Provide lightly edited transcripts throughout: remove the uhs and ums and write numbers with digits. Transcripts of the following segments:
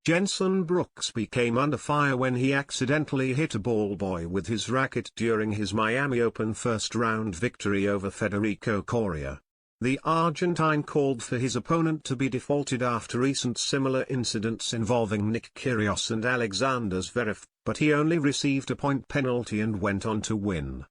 Jenson Brooksby came under fire when he accidentally hit a ball boy with his racket during his Miami Open first-round victory over Federico Coria. The Argentine called for his opponent to be defaulted after recent similar incidents involving Nick Kyrgios and Alexander Zverev, but he only received a point penalty and went on to win.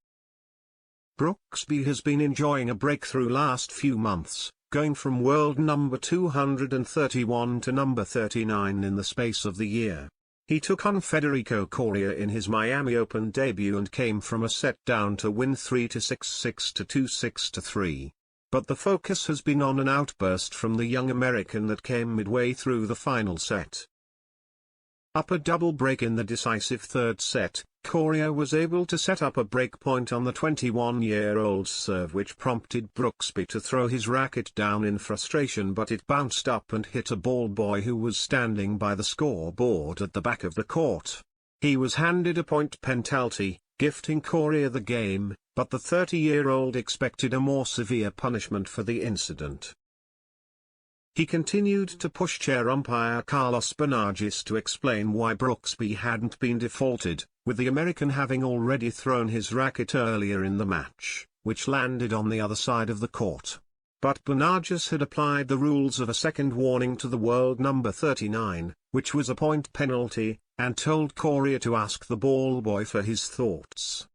Brooksby has been enjoying a breakthrough last few months, going from world number 231 to number 39 in the space of the year. He took on Federico Coria in his Miami Open debut and came from a set down to win 3-6, 6-2, 6-3. But the focus has been on an outburst from the young American that came midway through the final set. Up a double break in the decisive third set, Coria was able to set up a break point on the 21-year-old's serve, which prompted Brooksby to throw his racket down in frustration, but it bounced up and hit a ball boy who was standing by the scoreboard at the back of the court. He was handed a point penalty, gifting Coria the game, but the 30-year-old expected a more severe punishment for the incident. He continued to push chair umpire Carlos Bernardes to explain why Brooksby hadn't been defaulted, with the American having already thrown his racket earlier in the match, which landed on the other side of the court. But Bernardes had applied the rules of a second warning to the world number 39, which was a point penalty, and told Coria to ask the ball boy for his thoughts.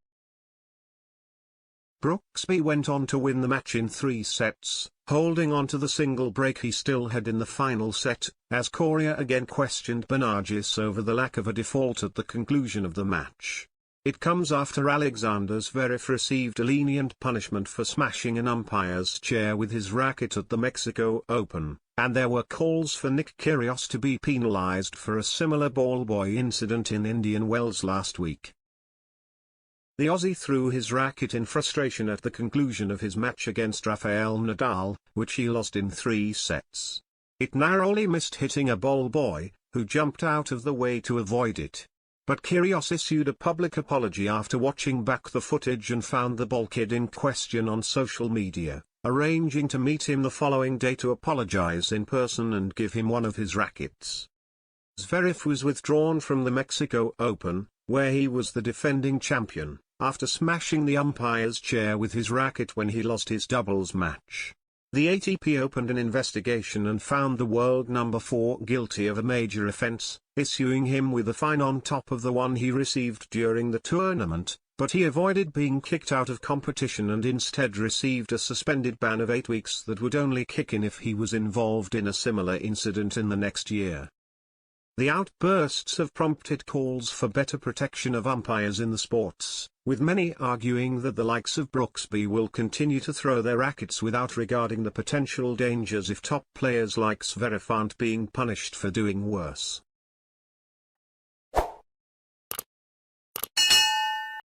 Brooksby went on to win the match in 3 sets, holding on to the single break he still had in the final set, as Coria again questioned Bernardes over the lack of a default at the conclusion of the match. It comes after Alexander Zverev received a lenient punishment for smashing an umpire's chair with his racket at the Mexico Open, and there were calls for Nick Kyrgios to be penalized for a similar ball boy incident in Indian Wells last week. The Aussie threw his racket in frustration at the conclusion of his match against Rafael Nadal, which he lost in 3 sets. It narrowly missed hitting a ball boy, who jumped out of the way to avoid it. But Kyrgios issued a public apology after watching back the footage and found the ball kid in question on social media, arranging to meet him the following day to apologize in person and give him one of his rackets. Zverev was withdrawn from the Mexico Open, where he was the defending champion, after smashing the umpire's chair with his racket when he lost his doubles match. The ATP opened an investigation and found the world number 4 guilty of a major offense, issuing him with a fine on top of the one he received during the tournament, but he avoided being kicked out of competition and instead received a suspended ban of 8 weeks that would only kick in if he was involved in a similar incident in the next year. The outbursts have prompted calls for better protection of umpires in the sports, with many arguing that the likes of Brooksby will continue to throw their rackets without regarding the potential dangers if top players like Zverev aren't being punished for doing worse.